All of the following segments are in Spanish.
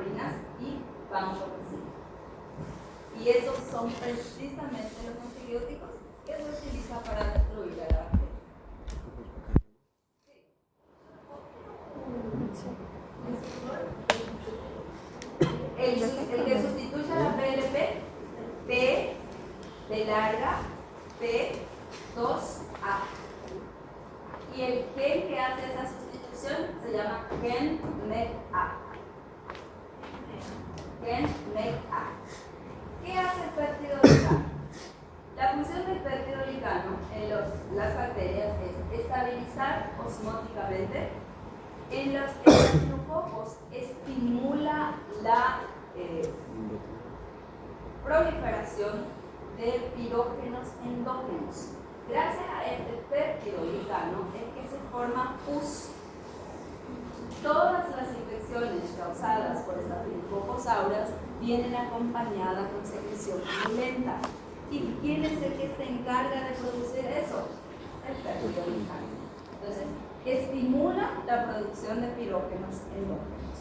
proteínas y vancomicina. Y esos son precisamente los antibióticos que se utilizan para destruir a la bacteria. El que sustituye a la PLP, P de larga, P2A. Y el gen que hace esa sustitución se llama gen MEC-A. Gen MEC-A. ¿Qué hace el péptido-glicano? La función del péptido-glicano en las bacterias es estabilizar osmóticamente. En los enterococos estimula la proliferación de pirógenos endógenos. Gracias a este péptido-glicano es que se forma pus. Todas las infecciones causadas por Staphylococcus aureus vienen acompañadas con secreción purulenta. ¿Y quién es el que se encarga de producir eso? El péptido-glicano. Entonces, estimula la producción de pirógenos endógenos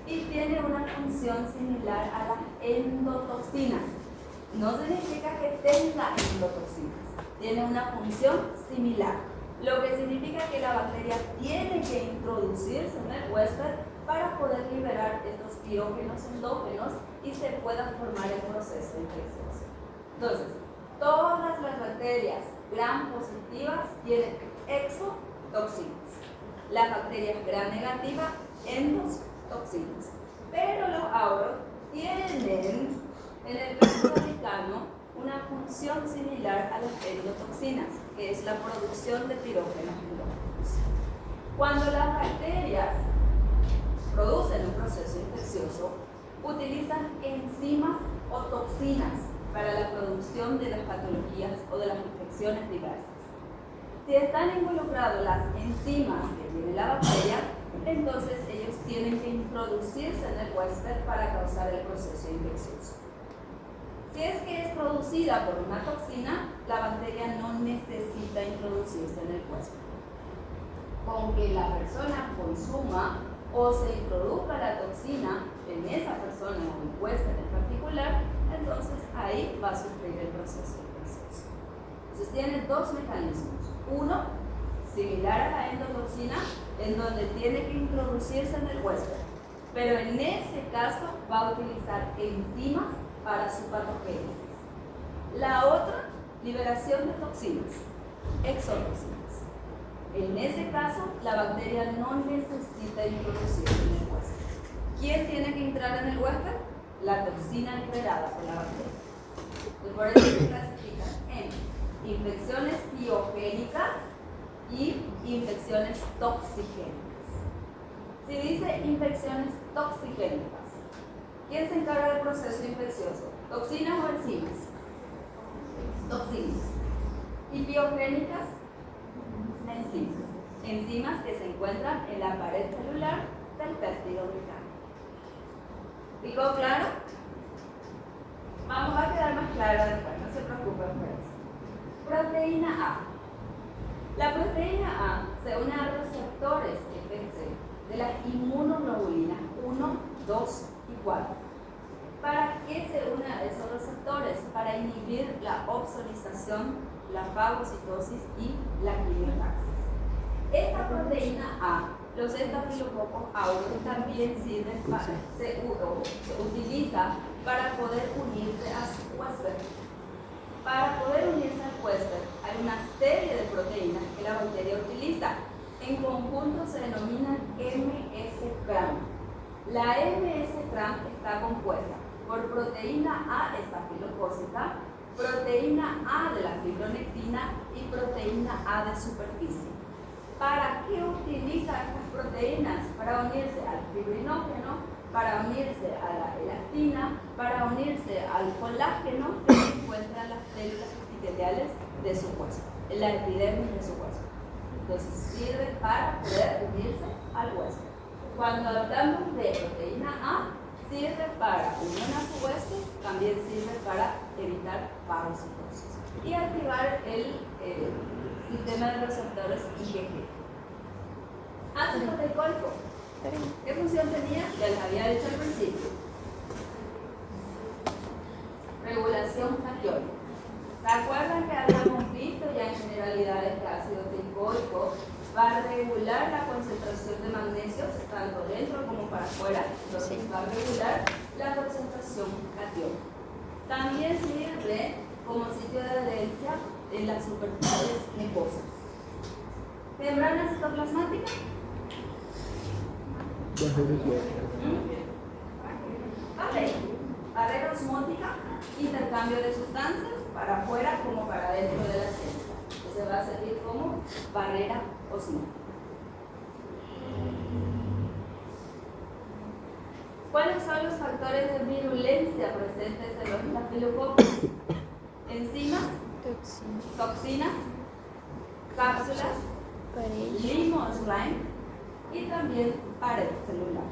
y tiene una función similar a las endotoxinas. No significa que tenga endotoxinas, tiene una función similar, lo que significa que la bacteria tiene que introducirse en el huésped para poder liberar estos pirógenos endógenos y se pueda formar el proceso infeccioso. Entonces, todas las bacterias gram positivas tienen exotoxinas. Las bacterias gram negativas, endotoxinas. Pero los auros tienen en el péptido-glicano una función similar a las endotoxinas, que es la producción de pirógenos endógenos. Cuando las bacterias producen un proceso infeccioso, utilizan enzimas o toxinas para la producción de las patologías o de las infecciones diversas. Si están involucradas las enzimas que tiene la bacteria, entonces ellos tienen que introducirse en el huésped para causar el proceso infeccioso. Si es que es producida por una toxina, la bacteria no necesita introducirse en el huésped. Con que la persona consuma o se introduzca la toxina en esa persona o en el huésped en particular, entonces ahí va a sufrir el proceso infeccioso. Entonces tiene dos mecanismos. Uno, similar a la endotoxina, en donde tiene que introducirse en el huésped, pero en ese caso va a utilizar enzimas para su patogénesis. La otra, liberación de toxinas, exotoxinas. En ese caso, la bacteria no necesita introducirse en el huésped. ¿Quién tiene que entrar en el huésped? La toxina liberada por la bacteria. Entonces, por eso se clasifican en infecciones biogénicas y infecciones toxigénicas. Si dice infecciones toxigénicas, ¿quién se encarga del proceso infeccioso? ¿Toxinas o enzimas? Toxinas. ¿Y biogénicas? Enzimas. Enzimas que se encuentran en la pared celular del péptido-glicano. ¿Quedó claro? Vamos a quedar más claro después, no se preocupen por eso. Proteína A. La proteína A se une a receptores FC de las inmunoglobulinas 1, 2 y 4. ¿Para qué se une a esos receptores? Para inhibir la opsonización, la fagocitosis y la quimiotaxis. Esta proteína A, los Staphylococcus aureus, también se utiliza para poder unirse a su huésped. Para poder unirse al huésped hay una serie de proteínas que la bacteria utiliza. En conjunto se denominan MS-CRAM. La MS-CRAM está compuesta por proteína A estafilocócica, proteína A de la fibronectina y proteína A de superficie. ¿Para qué utiliza estas proteínas? Para unirse al fibrinógeno, para unirse a la elastina, para unirse al colágeno que se encuentra en las células epiteliales de su hueso, en la epidermis de su hueso. Entonces sirve para poder unirse al hueso. Cuando hablamos de proteína A, sirve para unión a su hueso, también sirve para evitar fagocitosis y activar el sistema de receptores IgG. Ácido glicólico. ¿Qué función tenía? Ya les había dicho al principio. Regulación catiónica. ¿Se acuerdan que habíamos visto ya en generalidades que ácido tricólico va a regular la concentración de magnesios tanto dentro como para afuera? Entonces va a regular la concentración catiónica. También sirve como sitio de adherencia en las superficies mucosas. ¿Membrana citoplasmática? Barrera osmótica, intercambio de sustancias para afuera como para dentro de la célula. Entonces va a servir como barrera osmótica. ¿Cuáles son los factores de virulencia presentes en los estafilococos? Enzimas, toxinas, cápsulas, limo slime y también pared celular.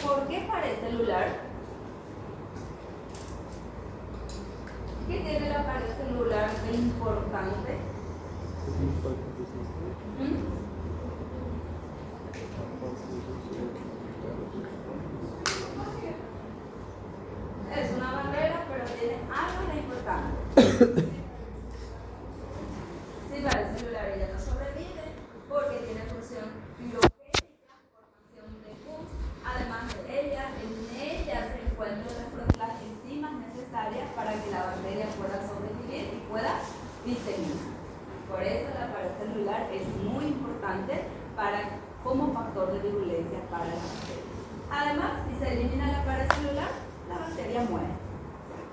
¿Por qué pared celular? ¿Qué tiene la pared celular de importante? Es una barrera, pero tiene algo de importante. Si la pared celular ella no sobrevive porque tiene función pirogénica, formación de pus. Además de ella, en ella se encuentran las enzimas necesarias para que la bacteria pueda sobrevivir y pueda diseminar. Por eso la pared celular es muy importante como factor de virulencia para la bacteria. Además, si se elimina la pared celular, la bacteria muere.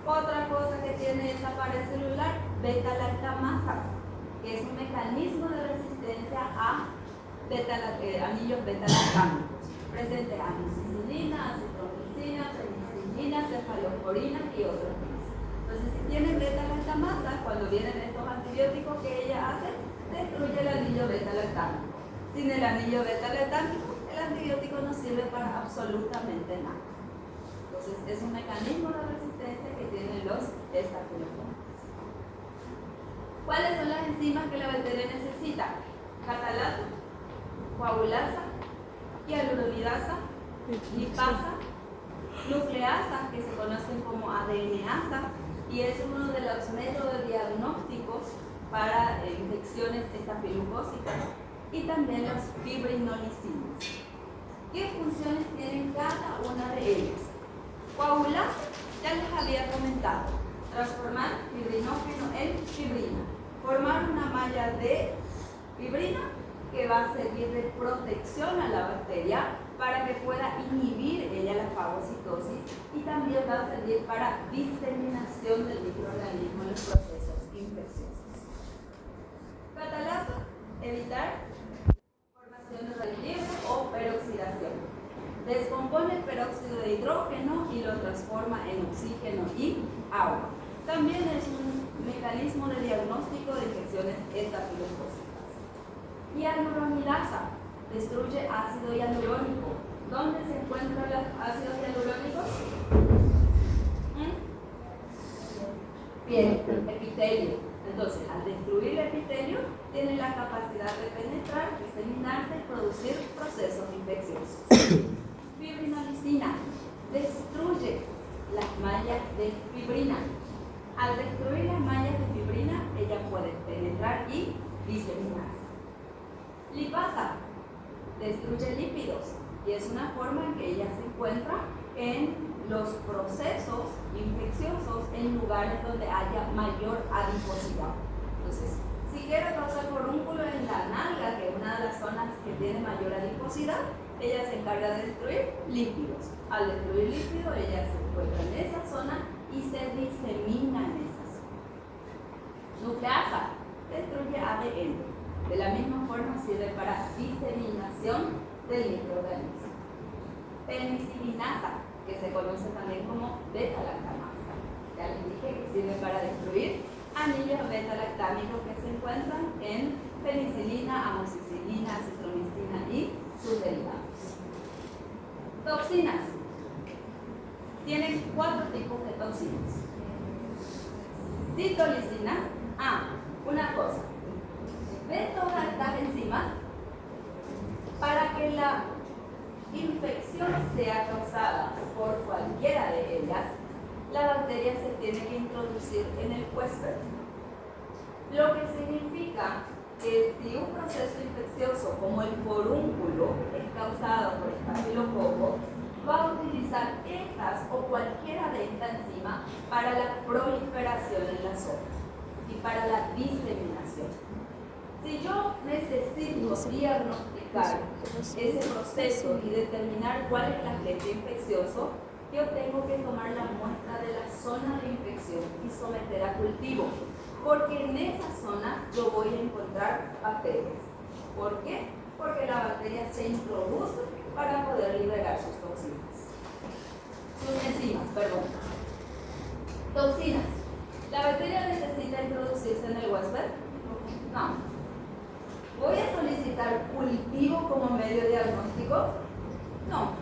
Otra cosa que tiene esa pared celular, beta-lactamasas, que es un mecanismo de resistencia a anillos beta-lactámicos, presente amoxicilina, acitromicina, penicilina, cefalosporina y otros más. Entonces, si tiene beta-lactamasa, cuando vienen estos antibióticos que ella hace, destruye el anillo beta-lactámico. Sin el anillo beta-lactámico, el antibiótico no sirve para absolutamente nada. Entonces, es un mecanismo de resistencia que tienen los estafilococos. ¿Cuáles son las enzimas que la bacteria necesita? Catalasa, coagulasa, hialuronidasa, lipasa, nucleasa, que se conocen como ADNasa, y es uno de los métodos diagnósticos para infecciones estafilocócicas, y también los fibrinolicinas. ¿Qué funciones tienen cada una de ellas? Coagulasa, ya les había comentado, transformar fibrinógeno en fibrina, formar una malla de fibrina que va a servir de protección a la bacteria para que pueda inhibir ella la fagocitosis, y también va a servir para diseminación del microorganismo en los procesos infecciosos. Catalasa, evitar formación de relieve o peroxidación. Descompone el peróxido de hidrógeno y lo transforma en oxígeno y agua. También es un mecanismo de diagnóstico de infecciones estafilocócicas. Hialuronidasa destruye ácido hialurónico. ¿Dónde se encuentran los ácidos hialurónicos? Piel, epitelio. Entonces, al destruir el epitelio, tiene la capacidad de penetrar, diseminarse y producir procesos infecciosos. Fibrinolicina destruye las mallas de fibrina. Al destruir las mallas de fibrina, ella puede penetrar y diseminarse. Lipasa destruye lípidos, y es una forma en que ella se encuentra en los procesos infecciosos en lugares donde haya mayor adiposidad. Entonces, si quiere causar forúnculo en la nalga, que es una de las zonas que tiene mayor adiposidad, ella se encarga de destruir lípidos. Al destruir lípidos, ella se encuentra en esa zona y se disemina en esa zona. Nucleasa destruye ADN. De la misma forma sirve para diseminación del microorganismo. Penicilinasa, que se conoce también como beta-lactamasa. Ya les dije que sirve para destruir anillos beta-lactámicos que se encuentran en penicilina, amoxicilina, acitromicina y sus derivados. Toxinas. Tienen 4 tipos de toxinas. Citolicinas. Una cosa. De todas estas enzimas, para que la infección sea causada por cualquiera de ellas, la bacteria se tiene que introducir en el huésped. Lo que significa que si un proceso infeccioso como el forúnculo es causado por estafilococo, va a utilizar estas o cualquiera de esta enzima para la proliferación en la zona y para la diseminación. Si yo necesito diagnosticar ese proceso y determinar cuál es el agente infeccioso, yo tengo que tomar la muestra de la zona de infección y someter a cultivo, porque en esa zona yo voy a encontrar bacterias. ¿Por qué? Porque la bacteria se introduce para poder liberar sus toxinas. Sus enzimas, perdón. Toxinas. ¿La bacteria necesita introducirse en el huésped? No. ¿Voy a solicitar cultivo como medio diagnóstico? No,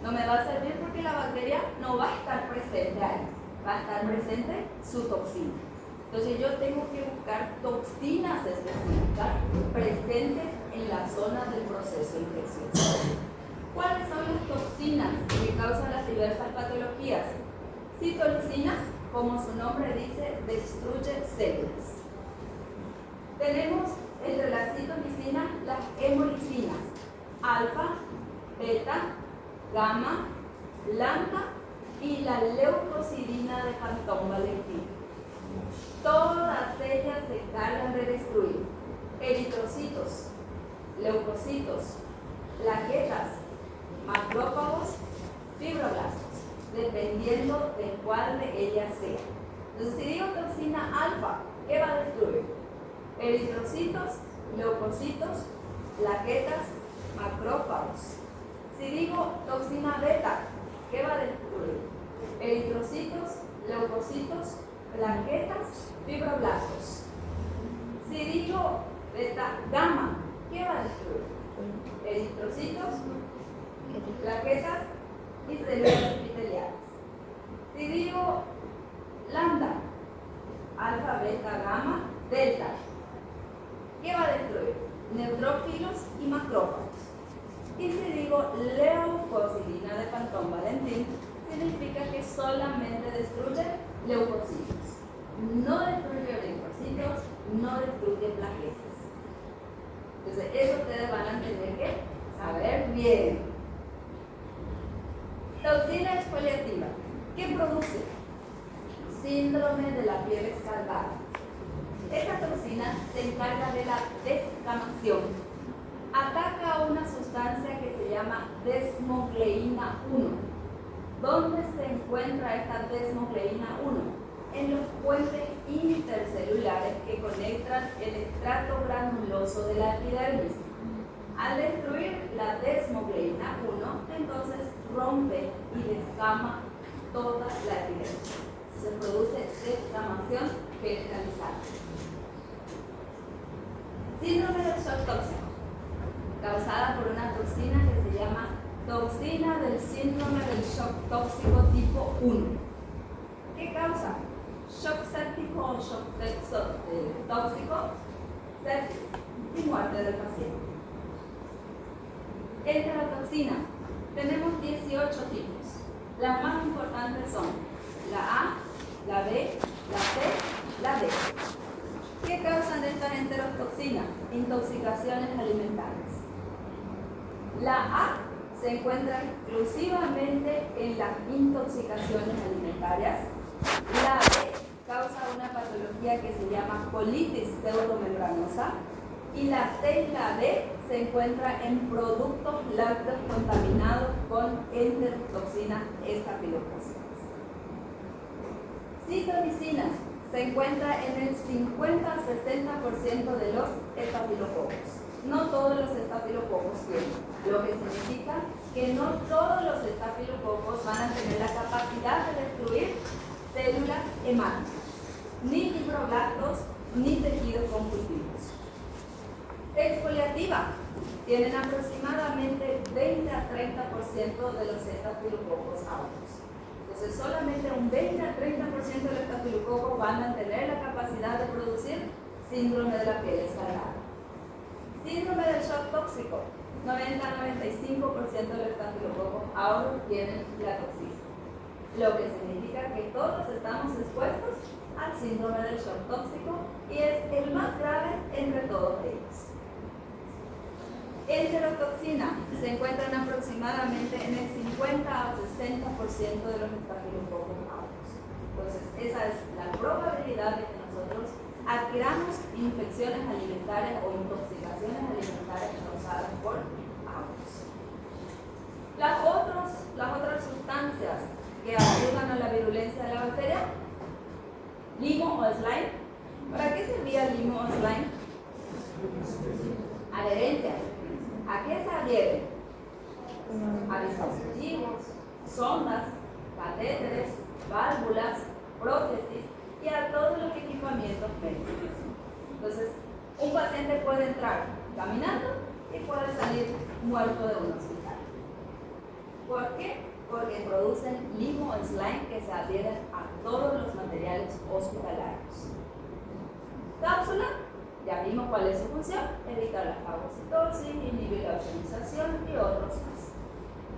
no me va a servir porque la bacteria no va a estar presente ahí, va a estar presente su toxina. Entonces yo tengo que buscar toxinas específicas presentes en la zona del proceso infeccioso. ¿Cuáles son las toxinas que causan las diversas patologías? Citolicinas, como su nombre dice, destruye células. Tenemos entre las citolicinas las hemolicinas, alfa, beta, gamma, lambda y la leucocidina de Cantón Valentín. Todas ellas se encargan de destruir eritrocitos, leucocitos, plaquetas, macrófagos, fibroblastos, dependiendo de cuál de ellas sea. Entonces, si digo toxina alfa, ¿qué va a destruir? Eritrocitos, leucocitos, plaquetas, macrófagos. Si digo toxina beta, ¿qué va a destruir? Eritrocitos, leucocitos, plaquetas, fibroblastos. Si digo beta gamma, ¿qué va a destruir? Eritrocitos, plaquetas y células epiteliales. Si digo lambda, alfa, beta, gamma, delta, ¿qué va a destruir? Neutrófilos y macrófagos. Y si digo leucocidina de Cantón Valentín, significa que solamente destruye leucocitos. No destruye eritrocitos, no destruye plaquetas. Entonces, eso ustedes van a tener que saber bien. Toxina exfoliativa. ¿Qué produce? Síndrome de la piel escarlata. Esta toxina se encarga de la descamación. Ataca a una sustancia que se llama desmogleína 1. ¿Dónde se encuentra esta desmogleína 1? En los puentes intercelulares que conectan el estrato granuloso de la epidermis. Al destruir la desmogleína 1, entonces rompe y descama toda la epidermis. Se produce descamación generalizada. Síndrome del shock tóxico, causada por una toxina que se llama toxina del síndrome del shock tóxico tipo 1. ¿Qué causa? Shock séptico o shock tóxico, sepsis y muerte del paciente. Entre la toxina tenemos 18 tipos. Las más importantes son la A, la B, la C, la D. ¿Qué causan estas enterotoxinas? Intoxicaciones alimentarias. La A se encuentra exclusivamente en las intoxicaciones alimentarias. La B causa una patología que se llama colitis pseudomembranosa. Y la C y la D se encuentra en productos lácteos contaminados con enterotoxinas estafilococcinas. Citolicinas se encuentra en el 50-60% de los estafilococos. No todos los estafilococos tienen, lo que significa que no todos los estafilococos van a tener la capacidad de destruir células hemáticas, ni fibroblastos, ni tejidos conjuntivos. Exfoliativa. Tienen aproximadamente 20 a 30% de los estafilococos autos. Entonces, solamente un 20 a 30% de los estafilococos van a tener la capacidad de producir síndrome de la piel escarlata. Síndrome del shock tóxico. 90-95% de los estafilococos aureus tienen la toxina, lo que significa que todos estamos expuestos al síndrome del shock tóxico y es el más grave entre todos ellos. Enterotoxina se encuentran aproximadamente en el 50 a 60% de los estafilococos aureus. Entonces, esa es la probabilidad de que nosotros adquiramos infecciones alimentarias o intoxicaciones alimentarias causadas por aureus. Las otras sustancias que ayudan a la virulencia de la bacteria, limo o slime. ¿Para qué servía el limo o slime? Adherencia. ¿A qué se adhiere? A dispositivos, sondas, catéteres, válvulas, prótesis y a todos los equipamientos médicos. Entonces, un paciente puede entrar caminando y puede salir muerto de un hospital. ¿Por qué? Porque producen limo o slime que se adhieren a todos los materiales hospitalarios. Cápsula, ya vimos cuál es su función: evitar la fagocitosis, inhibir la ozonización y otros más.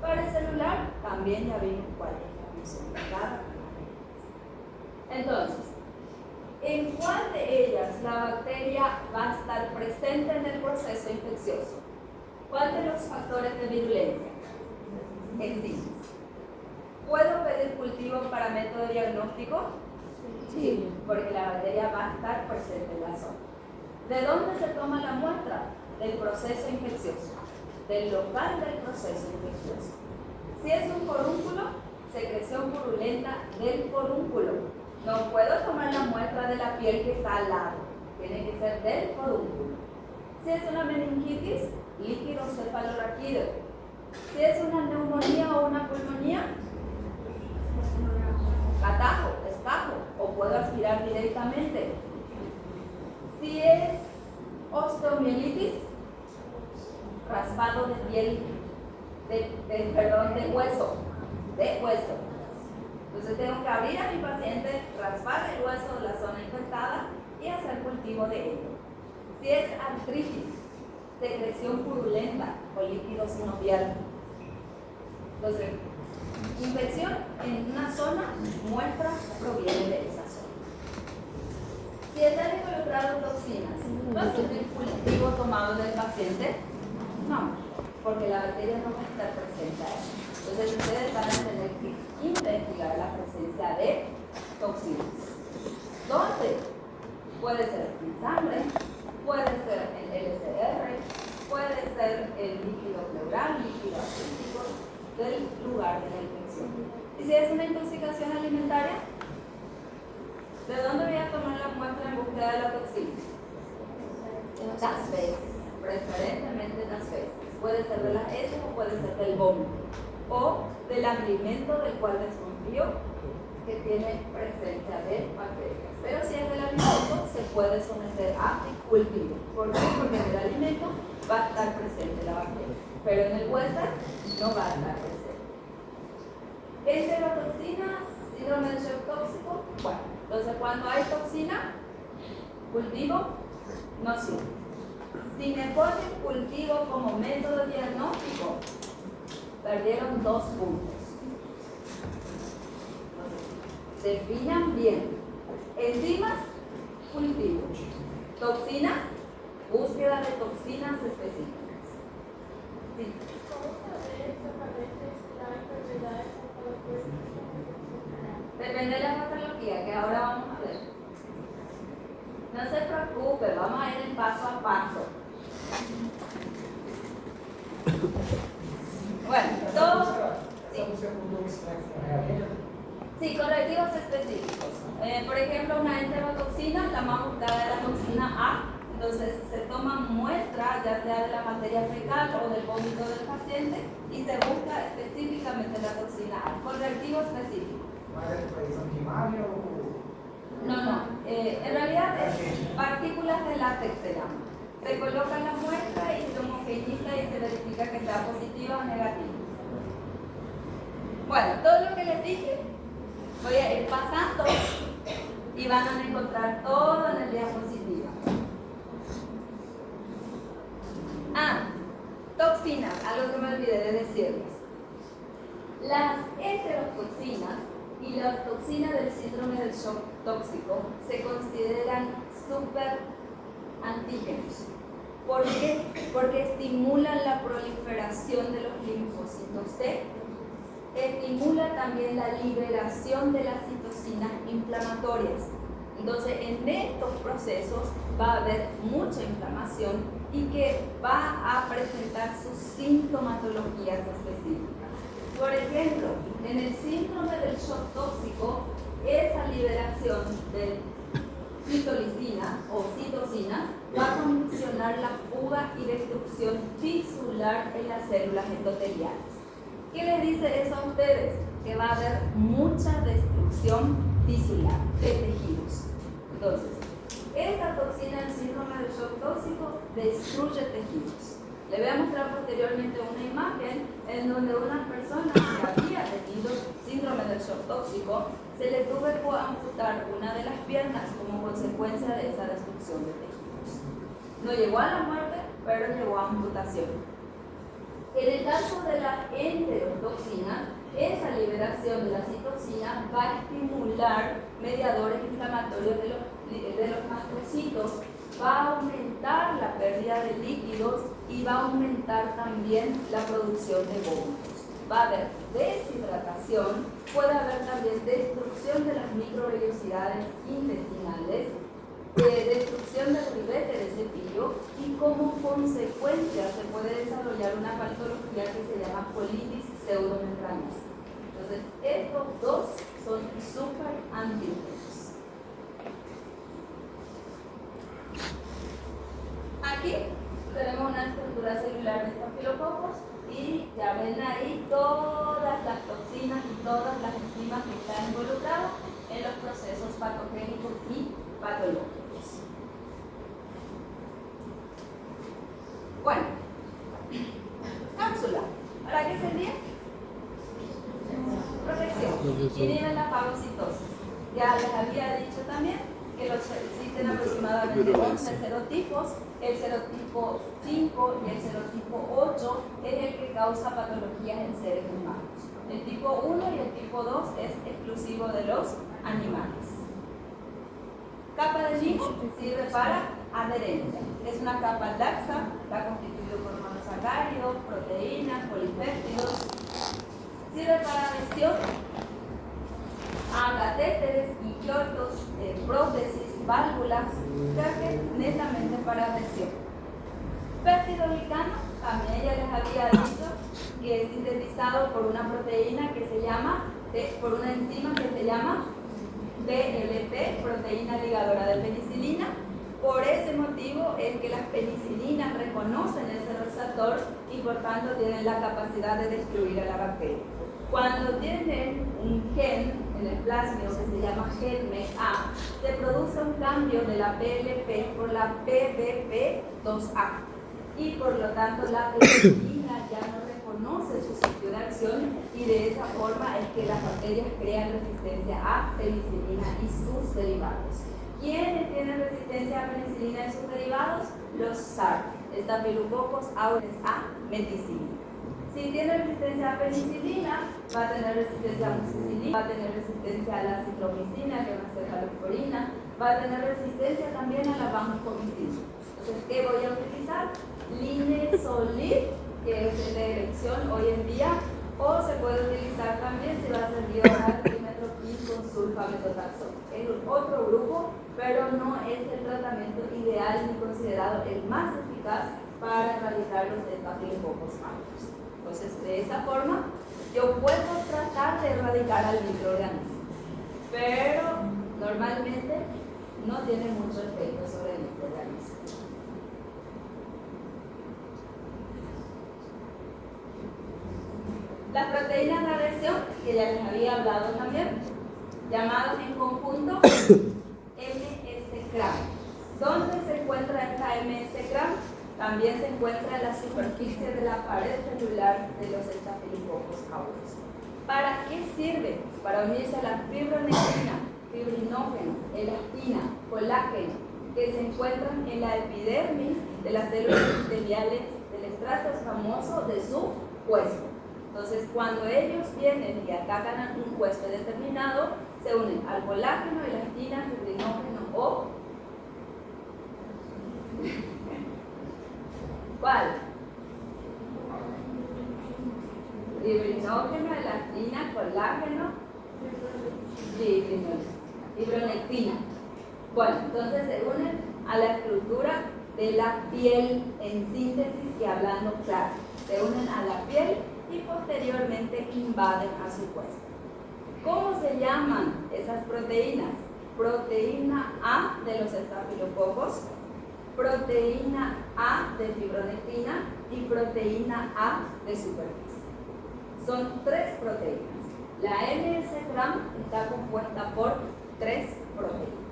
Para el celular, también ya vimos cuál es la función de cada una de ellas. Entonces, ¿en cuál de ellas la bacteria va a estar presente en el proceso infeccioso? ¿Cuál de los factores de virulencia? Enzimas. ¿Puedo pedir cultivo para método diagnóstico? Sí, porque la bacteria va a estar presente en la zona. ¿De dónde se toma la muestra? Del proceso infeccioso, del local del proceso infeccioso. Si es un forúnculo, secreción purulenta del forúnculo. No puedo tomar la muestra de la piel que está al lado, tiene que ser del forúnculo. Si es una meningitis, líquido cefalorraquídeo. Si es una neumonía o una pulmonía, atajo, estajo, o puedo aspirar directamente. Si es osteomielitis, raspado de piel, de hueso. Entonces tengo que abrir a mi paciente, raspar el hueso de la zona infectada y hacer cultivo de ello. Si es artritis, secreción purulenta o líquido sinovial. Entonces, infección en una zona, muestra proviene de esa zona. Si están involucradas toxinas, ¿va a ser el cultivo tomado del paciente? No, porque la bacteria no va a estar presente ahí. Entonces ustedes van a tener que investigar la presencia de toxinas. ¿Dónde? Puede ser en sangre, puede ser el LCR, puede ser el líquido pleural, líquido acético del lugar de la infección. ¿Y si es una intoxicación alimentaria? ¿De dónde voy a tomar la muestra en búsqueda de la toxina? Las veces, preferentemente las veces. Puede ser de las heces o puede ser del vómito o del alimento del cual desconfío que tiene presencia de bacterias. Pero si es del alimento, se puede someter a cultivo. ¿Por qué? Porque en el alimento va a estar presente la bacteria, pero en el huésped no va a estar presente. Enterotoxinas, síndrome del shock tóxico. Bueno, entonces cuando hay toxina, cultivo no sirve. Si me ponen cultivo como método diagnóstico, perdieron 2 puntos. Entonces, definan bien. Enzimas, cultivo. Toxinas, búsqueda de toxinas específicas. Sí. ¿Cómo saber exactamente si la enfermedad es Depende de la patología que ahora vamos a ver. No se preocupe, vamos a ir paso a paso. Bueno, todos. Sí, correctivos específicos. Por ejemplo, una enterotoxina, la más buscada es la toxina A. Entonces se toma muestra ya sea de la materia fecal o del vómito del paciente y se busca específicamente la toxina A. Correctivo específico. No. En realidad es partículas de látex se llama. Se coloca la muestra y se homogeneiza y se verifica que sea positiva o negativa. Bueno, todo lo que les dije voy a ir pasando y van a encontrar todo en el diapositiva. Toxinas, algo que me olvidé de decirles. Las heterotoxinas y las toxinas del síndrome del shock tóxico se consideran super antígenos. ¿Por qué? Porque estimulan la proliferación de los linfocitos T, estimula también la liberación de las citocinas inflamatorias. Entonces, en estos procesos va a haber mucha inflamación y que va a presentar sus sintomatologías específicas. Por ejemplo, en el síndrome del shock tóxico, esa liberación de citolicina o citocina va a condicionar la fuga y destrucción tisular en las células endoteliales. ¿Qué les dice eso a ustedes? Que va a haber mucha destrucción tisular de tejidos. Entonces, esta toxina del síndrome del shock tóxico destruye tejidos. Le voy a mostrar posteriormente una imagen en donde una persona que había tenido síndrome del shock tóxico se le tuvo que amputar una de las piernas como consecuencia de esa destrucción de tejidos. No llegó a la muerte, pero llegó a amputación. En el caso de la enterotoxina, esa liberación de la citocina va a estimular mediadores inflamatorios de los mastocitos, va a aumentar la pérdida de líquidos y va a aumentar también la producción de vómitos. Va a haber deshidratación, puede haber también destrucción de las microvellosidades intestinales, destrucción del ribete de cepillo y como consecuencia se puede desarrollar una patología que se llama colitis pseudomembranosa. Entonces, estos dos son súper antígenos. Aquí tenemos una estructura celular de estafilococos y ya ven ahí todas las toxinas y todas las enzimas que están involucradas en los procesos patogénicos y patológicos. Bueno, cápsula. ¿Para qué servía? Protección. Inhiben la fagocitosis. Ya les había dicho también que existen aproximadamente 11 serotipos. El serotipo 5 y el serotipo 8 es el que causa patologías en seres humanos. El tipo 1 y el tipo 2 es exclusivo de los animales. Capa de limo sirve para adherencia. Es una capa laxa, está constituido por monosacáridos, proteínas, polipéptidos. Sirve para adhesión a catéteres, injertos, prótesis, válvulas, trajes netamente para adhesión. Peptidoglicano, también ya les había dicho que es sintetizado por una proteína que se llama, por una enzima que se llama PLP, proteína ligadora de penicilina. Por ese motivo es que las penicilinas reconocen ese receptor y por tanto tienen la capacidad de destruir a la bacteria. Cuando tienen un gen en el plasmio que se llama gen MEA, se produce un cambio de la PLP por la PBP2A y por lo tanto la penicilina ya no reconoce su sitio de acción y de esa forma es que las bacterias crean resistencia a penicilina y sus derivados. ¿Quiénes tienen resistencia a penicilina y sus derivados? Los SARS, Staphylococcus aureus A meticilina. Si tiene resistencia a penicilina, va a tener resistencia a amoxicilina, va a tener resistencia a la citromicina, que es una cefalosporina, va a tener resistencia también a la vancomicina. Entonces, ¿qué voy a utilizar? Linezolid, que es de elección hoy en día, o se puede utilizar también si va a servir oral trimethoprim con sulfametotaxol. Es otro grupo, pero no es el tratamiento ideal ni considerado el más eficaz para erradicar los estafilococos aureus. Entonces, de esa forma, yo puedo tratar de erradicar al microorganismo, pero normalmente no tiene mucho efecto sobre el microorganismo. Las proteínas de adhesión, que ya les había hablado también, llamadas en conjunto MS-CRAM. ¿Dónde se encuentra esta MS-CRAM? También se encuentra en la superficie de la pared celular de los estafilococos aureus. ¿Para qué sirve? Para unirse a la fibronectina, fibrinógeno, elastina, colágeno, que se encuentran en la epidermis de las células epiteliales del sustrato famoso de su huésped. Entonces, cuando ellos vienen y atacan a un huésped determinado, se unen al colágeno, elastina, fibrinógeno o... ¿Cuál? Fibrinógeno, elastina, colágeno, fibronectina. Bueno, entonces se unen a la estructura de la piel en síntesis y hablando claro. Se unen a la piel y posteriormente invaden a su huésped. ¿Cómo se llaman esas proteínas? Proteína A de los estafilococos, proteína A de fibronectina y proteína A de superficie. Son 3 proteínas. La MS-GRAM está compuesta por 3 proteínas.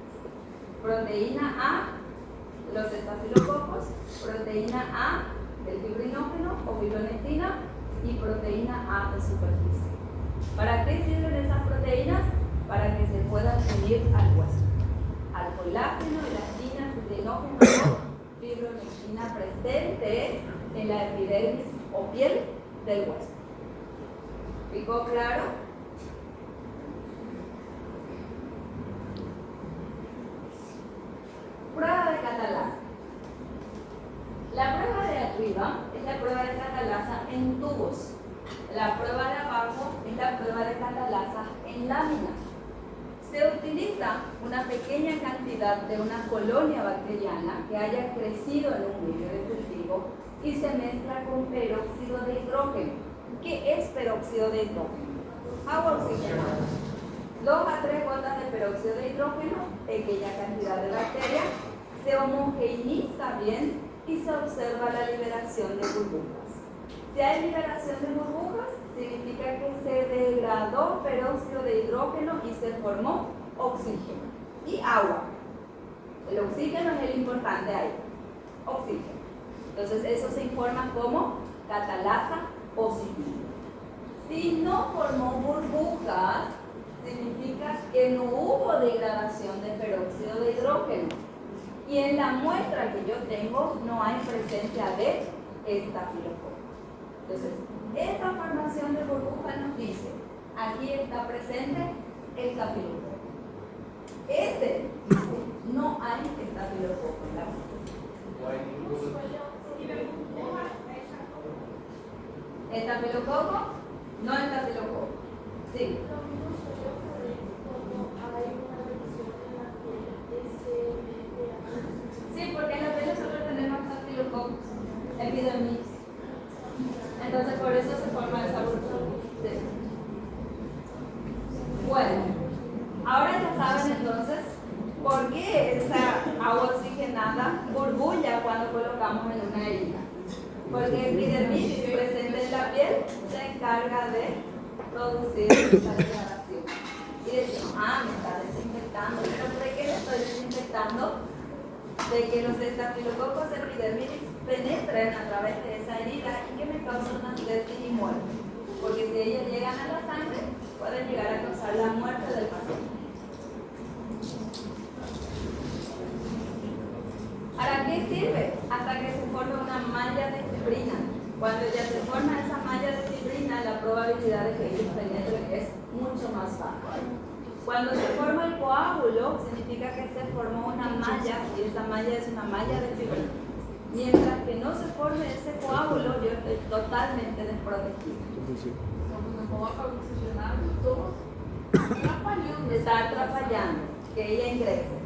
Proteína A de los estafilococos, proteína A del fibrinógeno o fibronectina y proteína A de superficie. ¿Para qué sirven esas proteínas? Para que se puedan unir al hueso, al colágeno, elastina, fibrinógeno o fibronectina presente en la epidermis o piel del hueso. ¿Ficó claro? Prueba de catalasa. La prueba de arriba es la prueba de catalasa en tubos. La prueba de abajo es la prueba de catalasa en láminas. Se utiliza una pequeña cantidad de una colonia bacteriana que haya crecido en un medio de cultivo y se mezcla con peróxido de hidrógeno. ¿Qué es peróxido de hidrógeno? Agua oxigenada. 2 a 3 gotas de peróxido de hidrógeno, pequeña cantidad de bacteria, se homogeneiza bien y se observa la liberación de burbujas. Si hay liberación de burbujas, significa que se degradó peróxido de hidrógeno y se formó oxígeno y agua. El oxígeno es el importante ahí. Oxígeno. Entonces eso se informa como catalasa positiva. Si no formó burbujas, significa que no hubo degradación de peróxido de hidrógeno. Y en la muestra que yo tengo no hay presencia de estafilococo. Entonces, esta formación de burbuja nos dice, aquí está presente estafilococo. Este dice, no hay estafilococo en la muestra. ¿Estafilococo? No estafilococo. Sí. Sí, porque en la piel nosotros tenemos estafilococos, epidermis. Entonces por eso se forma esa burbuja. Sí. Bueno, ahora ya saben entonces por qué esa agua oxigenada burbulla cuando colocamos en una herida. Porque el epidermis presente en la piel se encarga de producir esta degradación. Y decimos, me está desinfectando. ¿Pero de qué le estoy desinfectando? De que los estafilococos epidermidis penetren a través de esa herida y que me causen una sepsis y muerte. Porque si ellos llegan a la sangre, pueden llegar a causar la muerte del paciente. ¿Para qué sirve? Hasta que se forme una malla de fibrina. Cuando ya se forma esa malla de fibrina, la probabilidad de que ellos penetren es mucho más baja. Cuando se forma el coágulo, significa que se formó una malla y esa malla es una malla de fibrina. Mientras que no se forme ese coágulo, yo estoy totalmente desprotegido. Está atrapallando que ella ingrese.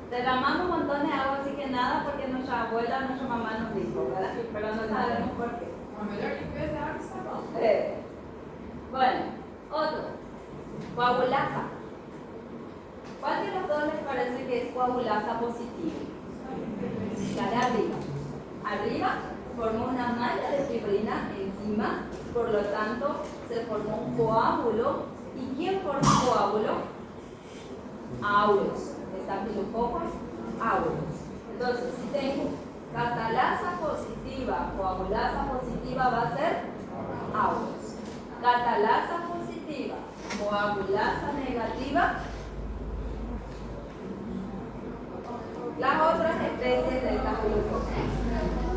Derramamos un montón de agua oxigenada porque nuestra abuela, nuestra mamá nos dijo, ¿verdad? Pero no sabemos por qué. Bueno, otro. Coagulasa. ¿Cuál de los dos les parece que es coagulasa positiva? La de arriba. Arriba formó una malla de fibrina encima, por lo tanto se formó un coágulo. ¿Y quién forma un coágulo? Aureus. Estafilococos aureus. Entonces, si tengo catalasa positiva, coagulasa positiva va a ser aureus. Catalasa positiva, coagulasa negativa, especies de Staphylococcus.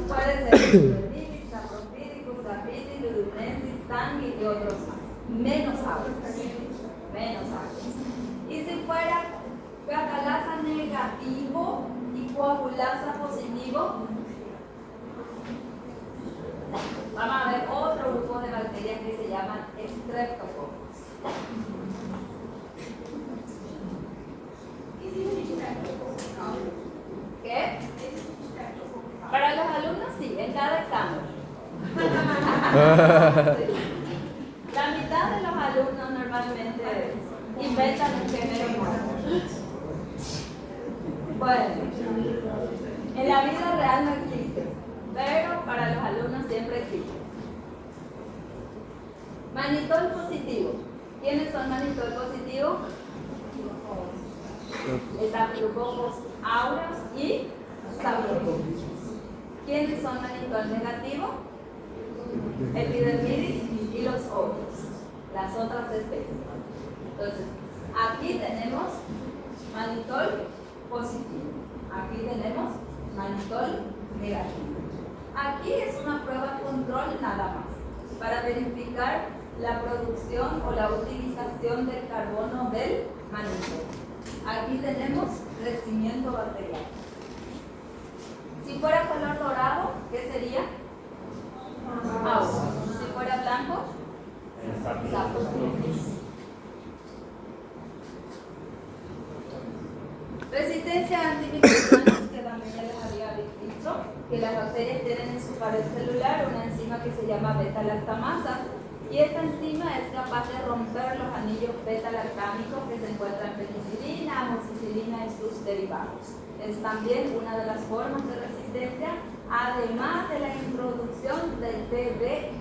Puede ser Epidermidis, Saprophyticus, Staphylococcus, Ludinensis, Stangui y otros más. Menos aves. Menos aves. Y si fuera catalasa negativo y coagulasa positivo, vamos a ver otro grupo de bacterias que se llaman Streptococcus. ¿Qué? Para los alumnos sí, en cada examen. La mitad de los alumnos normalmente inventan un género nuevo. Bueno, en la vida real no existe, pero para los alumnos siempre existe. Manitol positivo. ¿Quiénes son manitol positivo? Staphylococcus aureus y Staphylococcus. ¿Quiénes son manitol negativo? Epidermidis y los otros, las otras especies. Entonces, aquí tenemos manitol positivo. Aquí tenemos manitol negativo. Aquí es una prueba control nada más, para verificar la producción o la utilización del carbono del manitol. Aquí tenemos crecimiento bacteriano. Si fuera color dorado, ¿qué sería? Agua. Si fuera blanco, Staphylococcus. Resistencia a antimicrobianos, que también ya les había dicho, que las bacterias tienen en su pared celular una enzima que se llama beta-lactamasa, y esta enzima es capaz de romper los anillos beta-lactámicos que se encuentran en penicilina, amoxicilina y sus derivados. Es también una de las formas de resistencia, además de la introducción del TB2A.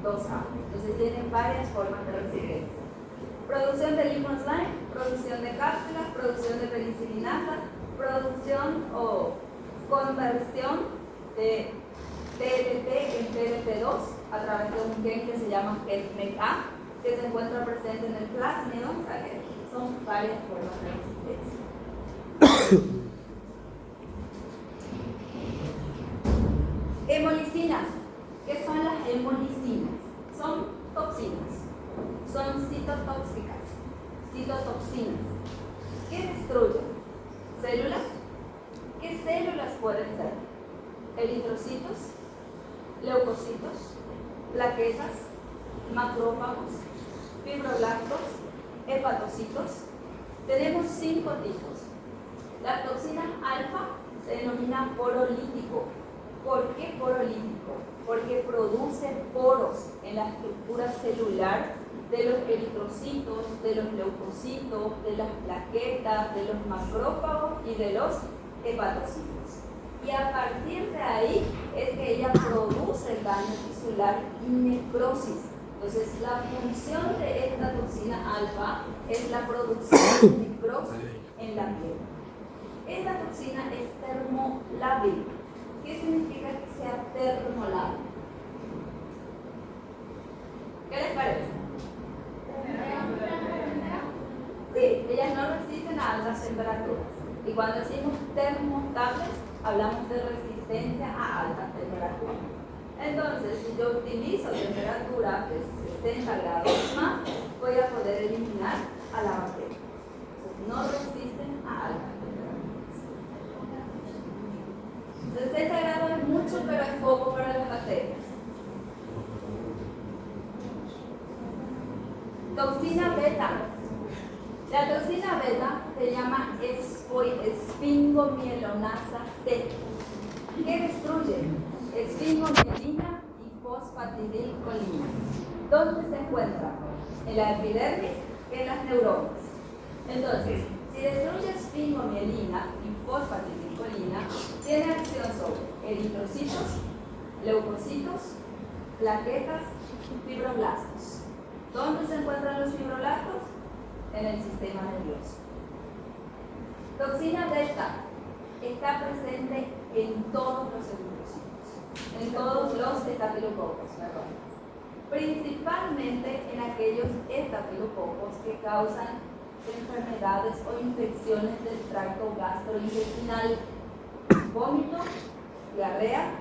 Entonces tienen varias formas de resistencia. Producción de liposlime, producción de cápsulas, producción de penicilinasas, producción o conversión de TLP en TLP2 a través de un gen que se llama MECA, que se encuentra presente en el plásmido. O sea que son varias formas de resistencia. Hemolicinas. ¿Qué son las hemolicinas? Son toxinas. Son citotóxicas, citotoxinas. ¿Qué destruyen? ¿Células? ¿Qué células pueden ser? Eritrocitos, leucocitos, plaquetas, macrófagos, fibroblastos, hepatocitos. Tenemos 5 tipos. La toxina alfa se denomina porolítico. ¿Por qué porolítico? Porque produce poros en la estructura celular de los eritrocitos, de los leucocitos, de las plaquetas, de los macrófagos y de los hepatocitos. Y a partir de ahí es que ella produce el daño tisular y necrosis. Entonces, la función de esta toxina alfa es la producción de necrosis en la piel. Esta toxina es termolábil. ¿Qué significa que sea termolábil? ¿Qué les parece? Sí, ellas no resisten a altas temperaturas. Y cuando decimos termoestables, hablamos de resistencia a altas temperaturas. Entonces, si yo utilizo temperatura de 60 grados más, voy a poder eliminar a la bacteria. Entonces, no resisten a altas temperaturas. 60 grados es mucho, pero es poco para las bacterias. Toxina beta. La toxina beta se llama esfingomielinasa C. ¿Qué destruye? Esfingomielina y fosfatidilcolina. ¿Dónde se encuentra? En la epidermis y en las neuronas. Entonces, si destruye esfingomielina y fosfatidilcolina, tiene acción sobre eritrocitos, leucocitos, plaquetas y fibroblastos. ¿Dónde se encuentran los fibroblastos? En el sistema nervioso. Toxina delta está presente en todos los eritrocitos, en todos los estafilococos, principalmente en aquellos estafilococos que causan enfermedades o infecciones del tracto gastrointestinal. vómito, diarrea,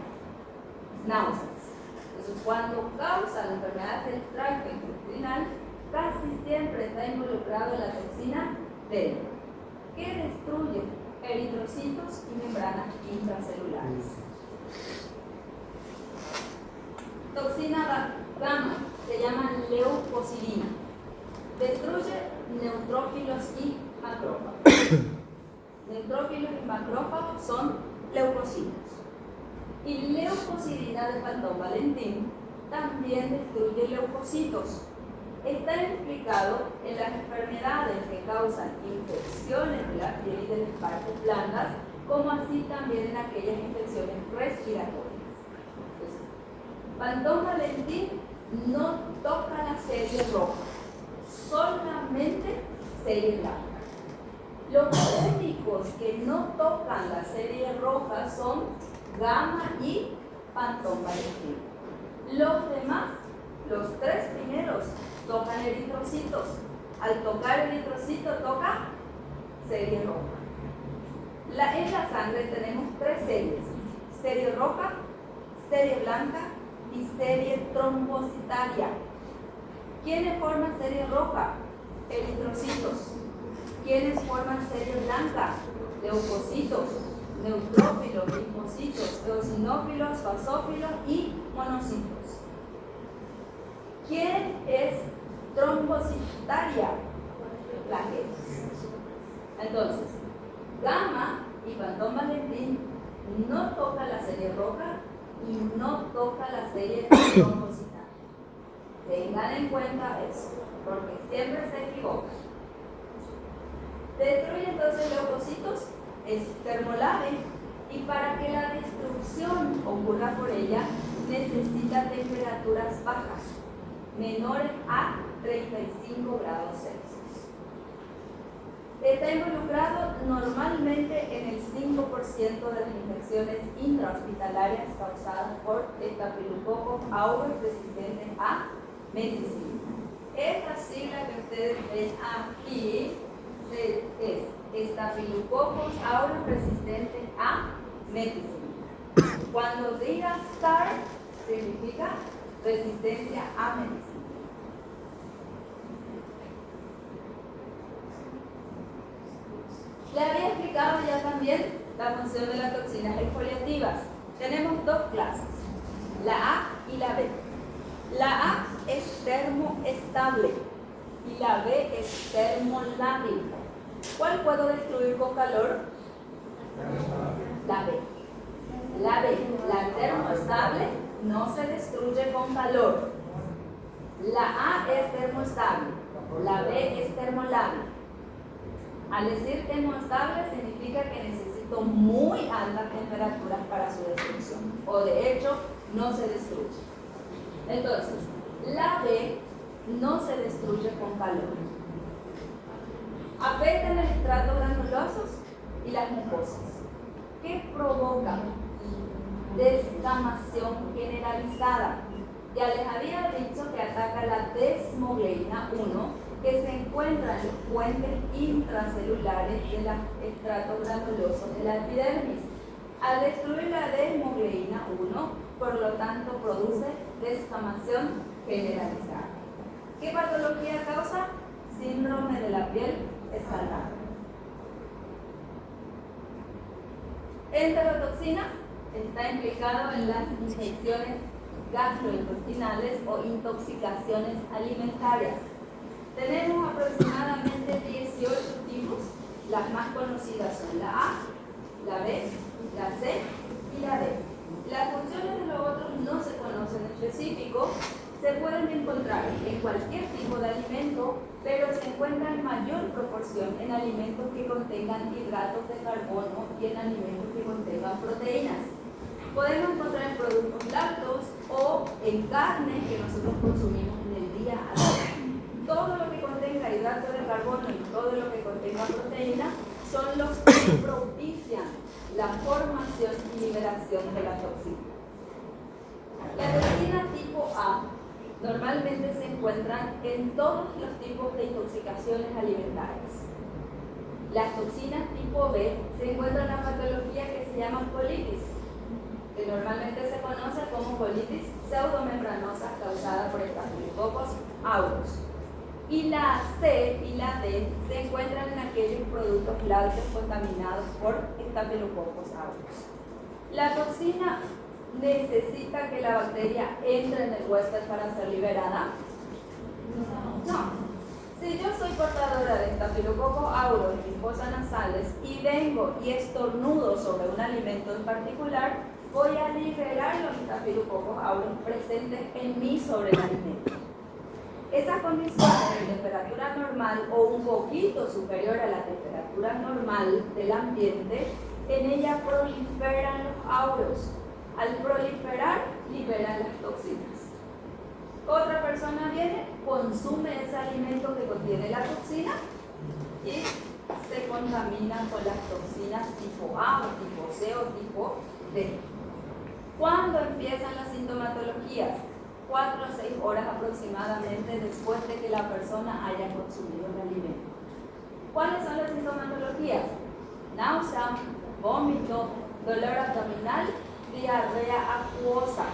náuseas. Entonces, cuando causa la enfermedad del tracto intestinal, casi siempre está involucrado la toxina D, que destruye eritrocitos y membranas intracelulares. Toxina gamma se llama leucocidina. Destruye neutrófilos y macrófagos. Neutrófilos y macrófagos son leucocitos. Y leucocidina de Pantón Valentín también destruye leucocitos. Está implicado en las enfermedades que causan infecciones de la piel y de las partes blandas, como así también en aquellas infecciones respiratorias. Entonces, Pantón Valentín no toca la serie roja, solamente serie blanca. Los únicos que no tocan la serie roja son gamma y Pantón Valentín. Los demás, los tres primeros, tocan eritrocitos. Al tocar eritrocito toca serie roja. En la sangre tenemos tres series: serie roja, serie blanca y serie trombocitaria. ¿Quiénes forman serie roja? Eritrocitos. ¿Quiénes forman serie blanca? Leucocitos, neutrófilos, linfocitos, eosinófilos, basófilos y monocitos. ¿Quién es trombocitaria? Plaquetas. Entonces, gamma y Pantón Valentín no toca la serie roja y no toca la serie trombocitaria. Tengan en cuenta eso, porque siempre se equivocan. Destruye entonces leucocitos, es termolave, y para que la destrucción ocurra por ella necesita temperaturas bajas, menores a 35 grados Celsius. Está involucrado normalmente en el 5% de las infecciones intrahospitalarias causadas por Staphylococcus aureus resistentes a meticilina. Esta sigla que ustedes ven aquí es Staphylococcus aureus resistente a meticilina. Cuando diga STAR, significa resistencia a meticilina. Le había explicado ya también la función de las toxinas exfoliativas. Tenemos dos clases, la A y la B. La A es termoestable y la B es termolábil. ¿Cuál puedo destruir con calor? La B. La B, la termoestable, no se destruye con calor. La A es termoestable, la B es termolábil. Al decir termoestable significa que necesito muy altas temperaturas para su destrucción, o de hecho no se destruye. Entonces, la B no se destruye con calor. Afectan el estrato granulosos y las mucosas. ¿Qué provoca? Descamación generalizada. Ya les había dicho que ataca la desmogleina 1, que se encuentra en los puentes intracelulares de los estratos granulosos de la epidermis. Al destruir la desmogleina 1, por lo tanto, produce descamación generalizada. ¿Qué patología causa? Síndrome de la piel escarlata. Enterotoxinas está implicado en las infecciones gastrointestinales o intoxicaciones alimentarias. Tenemos aproximadamente 18 tipos. Las más conocidas son la A, la B, la C y la D. Las funciones de los otros no se conocen en específico. Se pueden encontrar en cualquier tipo de alimento, pero se encuentran en mayor proporción en alimentos que contengan hidratos de carbono y en alimentos que contengan proteínas. Podemos encontrar en productos lácteos o en carne que nosotros consumimos en el día a día. Todo lo que contenga hidratos de carbono y todo lo que contenga proteína son los que propician la formación y liberación de la toxina. La toxina tipo A normalmente se encuentran en todos los tipos de intoxicaciones alimentarias. Las toxinas tipo B se encuentran en una patología que se llama colitis, que normalmente se conoce como colitis pseudomembranosa causada por Staphylococcus aureus. Y la C y la D se encuentran en aquellos productos lácteos contaminados por Staphylococcus aureus. La toxina necesita que la bacteria entre en el huésped para ser liberada. No. Si yo soy portadora de Staphylococcus aureus en mis fosas nasales y vengo y estornudo sobre un alimento en particular, voy a liberar los Staphylococcus aureus presentes en mí sobre el alimento. Esas condiciones de temperatura normal o un poquito superior a la temperatura normal del ambiente, en ella proliferan los aureus. Al proliferar, liberan las toxinas. Otra persona viene, consume ese alimento que contiene la toxina y se contamina con las toxinas tipo A o tipo C o tipo D. ¿Cuándo empiezan las sintomatologías? 4 a 6 horas aproximadamente después de que la persona haya consumido el alimento. ¿Cuáles son las sintomatologías? Náusea, vómito, dolor abdominal, diarrea acuosa,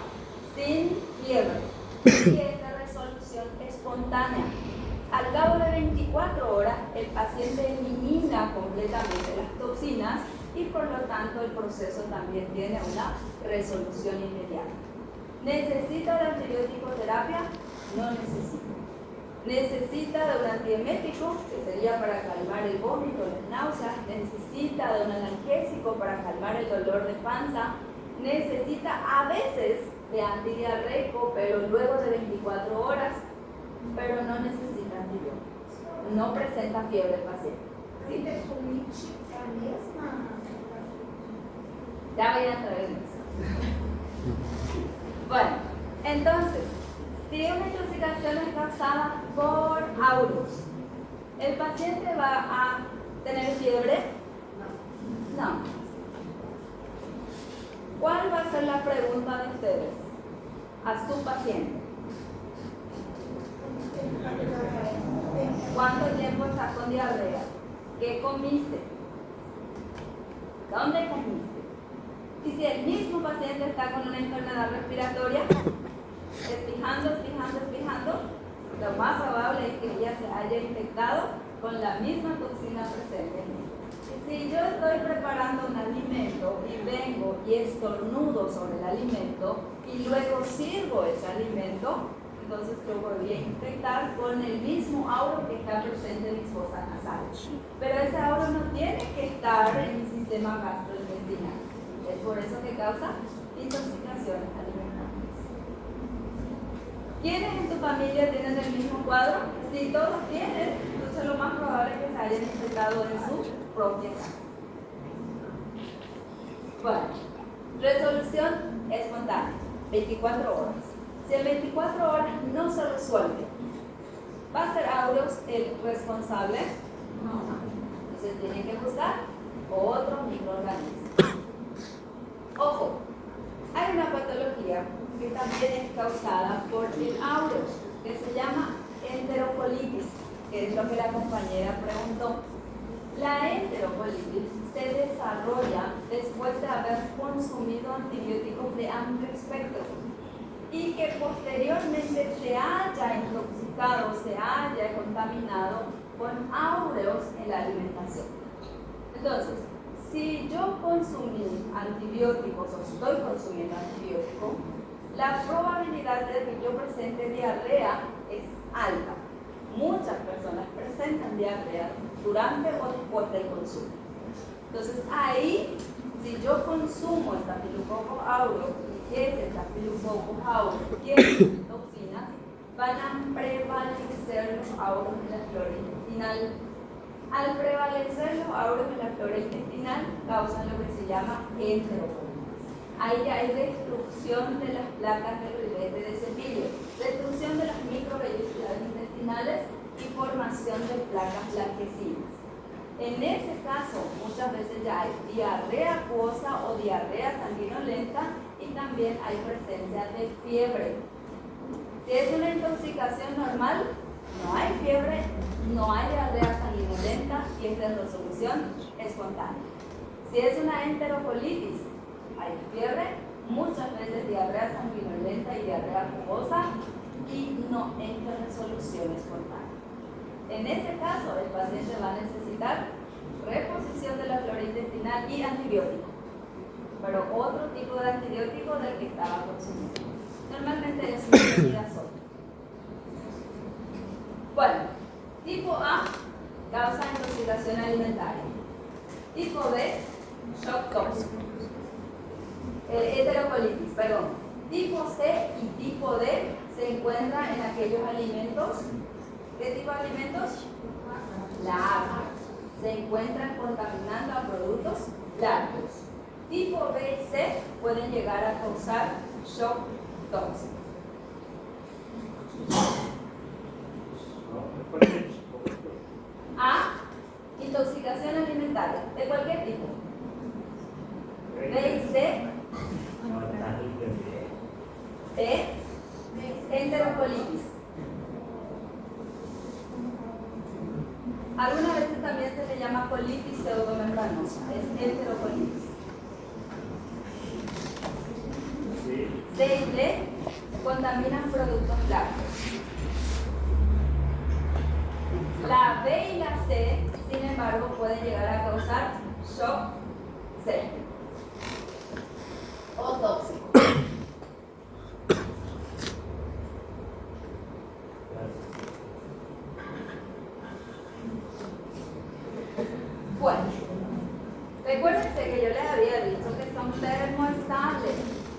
sin fiebre y es de resolución espontánea. Al cabo de 24 horas, el paciente elimina completamente las toxinas y por lo tanto el proceso también tiene una resolución inmediata. ¿Necesita de antibiótico terapia? No necesita. ¿Necesita de un antiemético, que sería para calmar el vómito, las náuseas? ¿Necesita de un analgésico para calmar el dolor de panza? Necesita a veces de antidiarreico, pero luego de 24 horas, pero no necesita antibióticos. No presenta fiebre el paciente. ¿Sí? Ya voy a entrar en eso. Bueno, entonces, si una intoxicación es causada por aureus, ¿el paciente va a tener fiebre? No. ¿Cuál va a ser la pregunta de ustedes a su paciente? ¿Cuánto tiempo estás con diarrea? ¿Qué comiste? ¿Dónde comiste? Y si el mismo paciente está con una enfermedad respiratoria, espijando, lo más probable es que ella se haya infectado con la misma toxina presente en ella. Si yo estoy preparando un alimento y vengo y estornudo sobre el alimento y luego sirvo ese alimento, entonces yo voy a infectar con el mismo aureo que está presente en mis fosas nasales. Pero ese aureo no tiene que estar en mi sistema gastrointestinal. Es por eso que causa intoxicaciones alimentarias. ¿Quiénes en tu familia tienen el mismo cuadro? Si todos tienen, entonces lo más probable es que se hayan infectado en su propia casa. Bueno, resolución espontánea, 24 horas. Si en 24 horas no se resuelve, ¿va a ser aureus el responsable? No. Entonces tienen que buscar otros microorganismos. Ojo, hay una patología que también es causada por el aureus, que se llama enterocolitis, que es lo que la compañera preguntó. La enterocolitis se desarrolla después de haber consumido antibióticos de amplio espectro y que posteriormente se haya intoxicado, se haya contaminado con aureus en la alimentación. Entonces, si yo consumí antibióticos o estoy consumiendo antibióticos, la probabilidad de que yo presente diarrea es alta. Muchas personas presentan diarrea durante o después del consumo. Entonces ahí, si yo consumo Staphylococcus aureus y ese Staphylococcus aureus tiene toxinas, van a prevalecer los aureus en la flora intestinal. Al prevalecer los aureus en la flora intestinal, causan lo que se llama enterocolitis. Ahí ya hay destrucción de las placas del ribete de cepillo, destrucción de las microvellosidades intestinales y formación de placas blanquecinas. En ese caso, muchas veces ya hay diarrea acuosa o diarrea sanguinolenta y también hay presencia de fiebre. Si es una intoxicación normal, No hay fiebre, no hay diarrea sanguinolenta y es de resolución espontánea. Si es una enterocolitis, hay fiebre, muchas veces diarrea sanguinolenta y diarrea jugosa y no entra resolución espontánea. En ese caso, el paciente va a necesitar reposición de la flora intestinal y antibiótico, pero otro tipo de antibiótico del que estaba consumiendo. Normalmente es una metronidazol. Bueno, tipo A causa intoxicación alimentaria. Tipo B, shock tóxico. Heterocolitis, perdón. Tipo C y tipo D se encuentran en aquellos alimentos. ¿Qué tipo de alimentos? Lácteos. Se encuentran contaminando a productos lácteos. Tipo B y C pueden llegar a causar shock tóxico. A, intoxicación alimentaria, de cualquier tipo. B y C, enterocolitis. Algunas veces también se le llama colitis pseudomembranosa, es enterocolitis. C y D contaminan productos lácteos. La B y la C, sin embargo, pueden llegar a causar shock séptico o tóxico. Bueno, recuérdense que yo les había dicho que son termoestables,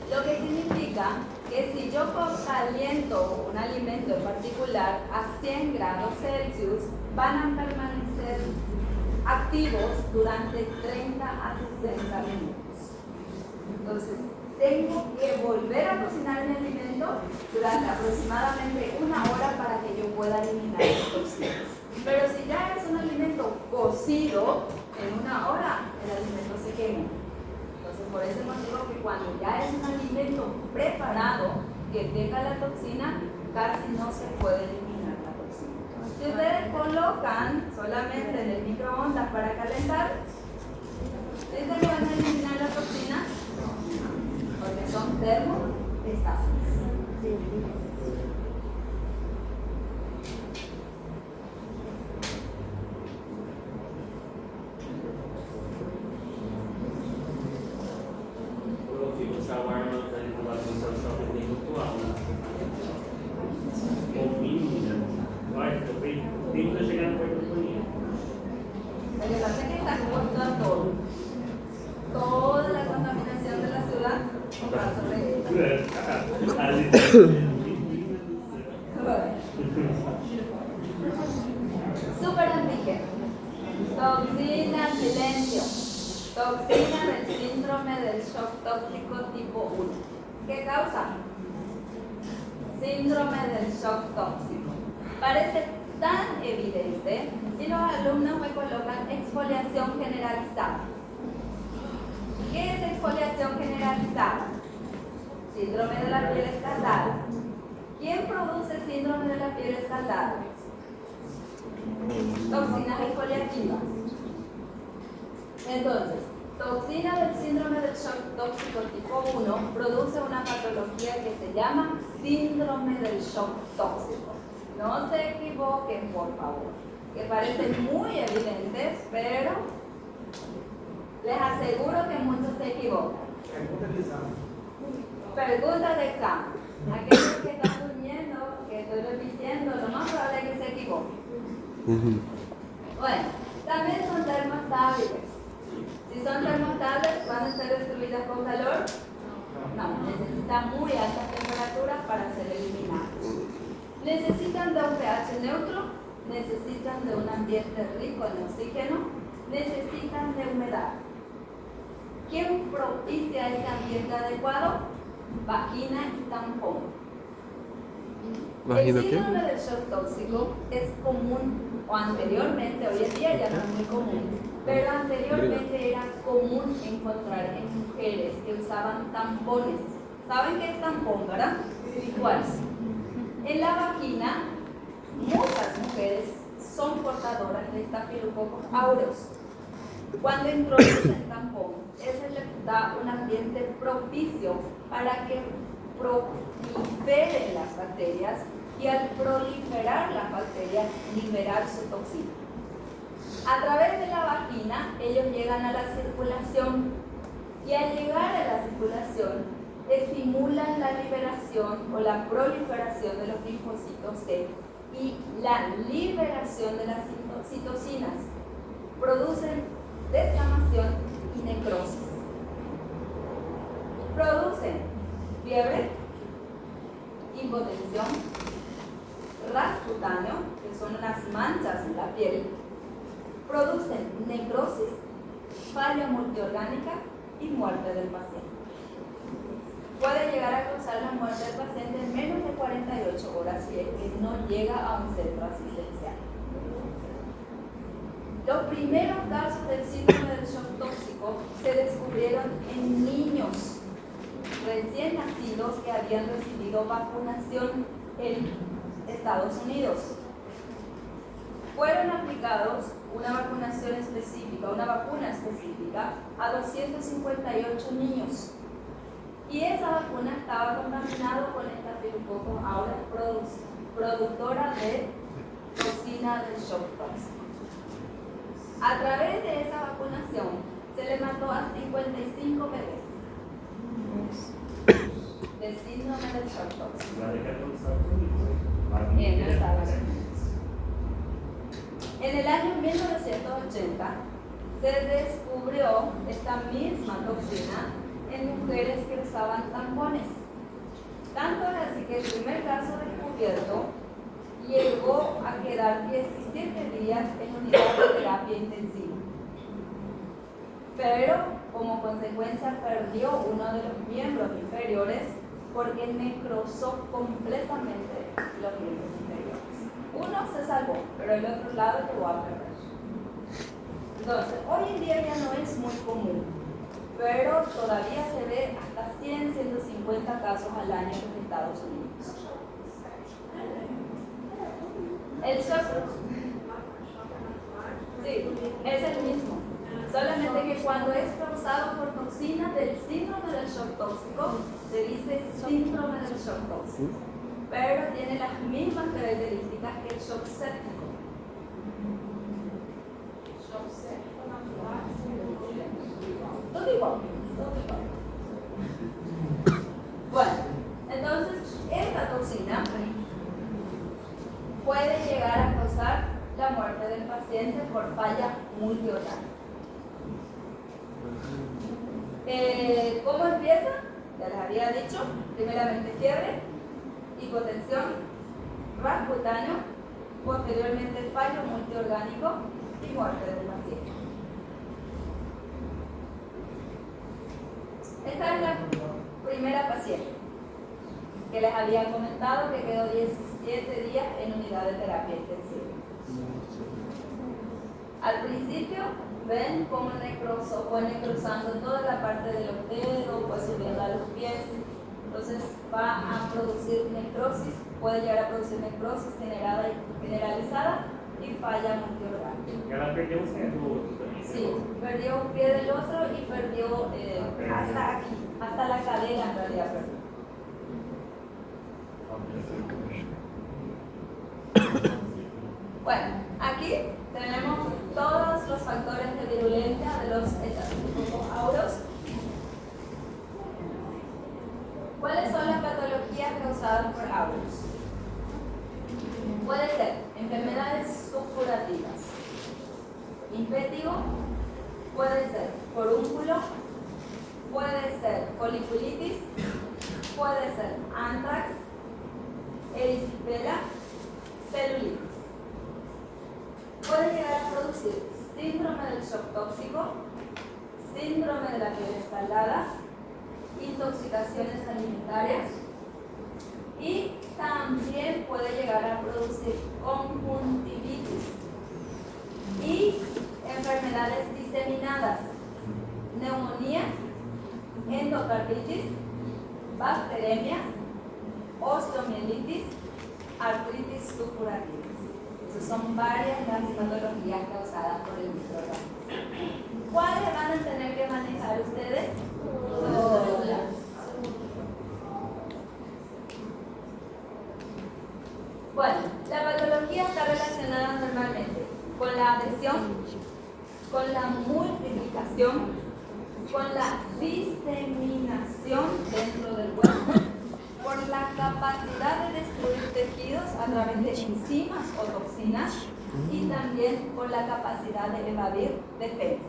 lo que significa que si yo caliento un alimento en particular a 100 grados Celsius, van a permanecer activos durante 30 a 60 minutos. Entonces, tengo que volver a cocinar mi alimento durante aproximadamente 1 hora para que yo pueda eliminar los toxinas. Pero si ya es un alimento cocido, en 1 hora el alimento se quema. Entonces, por ese motivo que cuando ya es un alimento preparado que tenga la toxina, casi no se puede eliminar la toxina. Si ustedes colocan solamente en el microondas para calentar, ¿piensan que van a eliminar la toxina? Porque son termoestables. Lo que pasa es que está cortando toda la contaminación de la ciudad para sobrevivir. Superantígeno. Toxina, silencio. Toxina del síndrome del shock tóxico tipo 1. ¿Qué causa? Síndrome del shock tóxico. Parece tan evidente y los alumnos me colocan exfoliación generalizada. ¿Qué es exfoliación generalizada? Síndrome de la piel escaldada. ¿Quién produce síndrome de la piel escaldada? Toxinas exfoliativas. Entonces, toxina del síndrome del shock tóxico tipo 1 produce una patología que se llama síndrome del shock tóxico. No se equivoquen, por favor, que parecen muy evidentes, pero les aseguro que muchos se equivocan. Preguntas de examen. Aquellos que están durmiendo, que estoy repitiendo, lo más probable es que se equivoquen. Bueno, también son termoestables. Si son termoestables, ¿van a ser destruidas con calor? No, necesitan muy altas temperaturas para ser eliminadas. Necesitan de un pH neutro, necesitan de un ambiente rico en oxígeno, necesitan de humedad. ¿Quién propicia ese ambiente adecuado? Vagina y tampón. El síndrome del shock tóxico es común, o anteriormente, hoy en día ya no es muy común, pero anteriormente era común encontrar en mujeres que usaban tampones. ¿Saben qué es tampón, verdad? ¿Y cuál es? En la vagina, muchas mujeres son portadoras de Staphylococcus aureus. Cuando introducen el tampón, eso les da un ambiente propicio para que proliferen las bacterias y al proliferar las bacterias liberar su toxina. A través de la vagina ellos llegan a la circulación y al llegar a la circulación estimulan la liberación o la proliferación de los linfocitos T y la liberación de las citocinas. Producen descamación y necrosis. Producen fiebre, hipotensión, ras cutáneo, que son unas manchas en la piel. Producen necrosis, falla multiorgánica y muerte del paciente. Puede llegar a causar la muerte del paciente en menos de 48 horas si es que no llega a un centro asistencial. Los primeros casos del síndrome del shock tóxico se descubrieron en niños recién nacidos que habían recibido vacunación en Estados Unidos. Fueron aplicados una vacuna específica a 258 niños. Y esa vacuna estaba contaminada con Staphylococcus aureus, productora de toxina del shock tóxico. A través de esa vacunación se le mató a 55 bebés del síndrome del shock tóxico en Estados Unidos. En el año 1980 se descubrió esta misma toxina en mujeres que usaban tampones. Tanto es así que el primer caso descubierto llegó a quedar 17 días en unidad de terapia intensiva. Pero como consecuencia perdió uno de los miembros inferiores porque necrosó completamente los miembros inferiores. Uno se salvó, pero el otro lado llegó a perder. Entonces, hoy en día ya no es muy común, pero todavía se ve hasta 100, 150 casos al año en los Estados Unidos. El shock, sí, es el mismo, solamente que cuando es causado por toxinas del síndrome del shock tóxico, se dice síndrome del shock tóxico, pero tiene las mismas características que el shock séptico. Todo igual. Bueno, entonces esta toxina puede llegar a causar la muerte del paciente por falla multiorgánica. ¿Cómo empieza? Ya les había dicho, primeramente fiebre, hipotensión, ras cutáneo, posteriormente fallo multiorgánico y muerte del paciente. Esta es la primera paciente que les había comentado que quedó 17 días en unidad de terapia intensiva. Al principio ven cómo fue necrosando toda la parte de los dedos, fue subiendo a los pies, entonces va a producir necrosis, puede llegar a producir necrosis generalizada y falla multiorgánica. ¿Y ahora perdió usted o también? Sí, perdió un pie del otro y perdió hasta aquí, hasta la cadera en realidad perdió. Bueno, aquí tenemos todos los factores de virulencia de los Staphylococcus aureus. ¿Cuáles son las patologías causadas por aureus? Puede ser enfermedades supurativas, impétigo, puede ser forúnculo, puede ser foliculitis, puede ser antrax, erisipela, celulitis. Puede llegar a producir síndrome del shock tóxico, síndrome de la piel escaldada, intoxicaciones alimentarias y también puede llegar a producir conjuntivitis y enfermedades diseminadas, neumonías, endocarditis, bacteremias, osteomielitis, artritis supurativas. Entonces son varias las patologías causadas por el microorganismo. ¿Cuáles van a tener que manejar ustedes? Todas. Bueno, la patología está relacionada normalmente con la adhesión, con la multiplicación, con la diseminación dentro del cuerpo, por la capacidad de destruir tejidos a través de enzimas o toxinas y también por la capacidad de evadir defensas.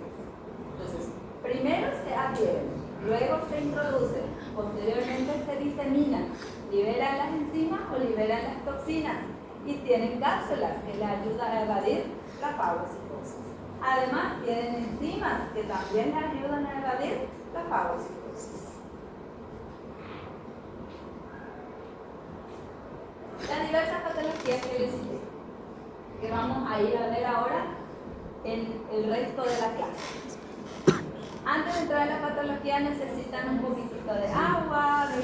Entonces, primero se adhieren, luego se introducen, posteriormente se diseminan, liberan las enzimas o liberan las toxinas y tienen cápsulas que le ayudan a evadir la fagocitosis. Además, tienen enzimas que también le ayudan a evadir la fagocitosis. Las diversas patologías que les cité, que vamos a ir a ver ahora en el resto de la clase. Antes de entrar a la patología necesitan un poquitito de agua, de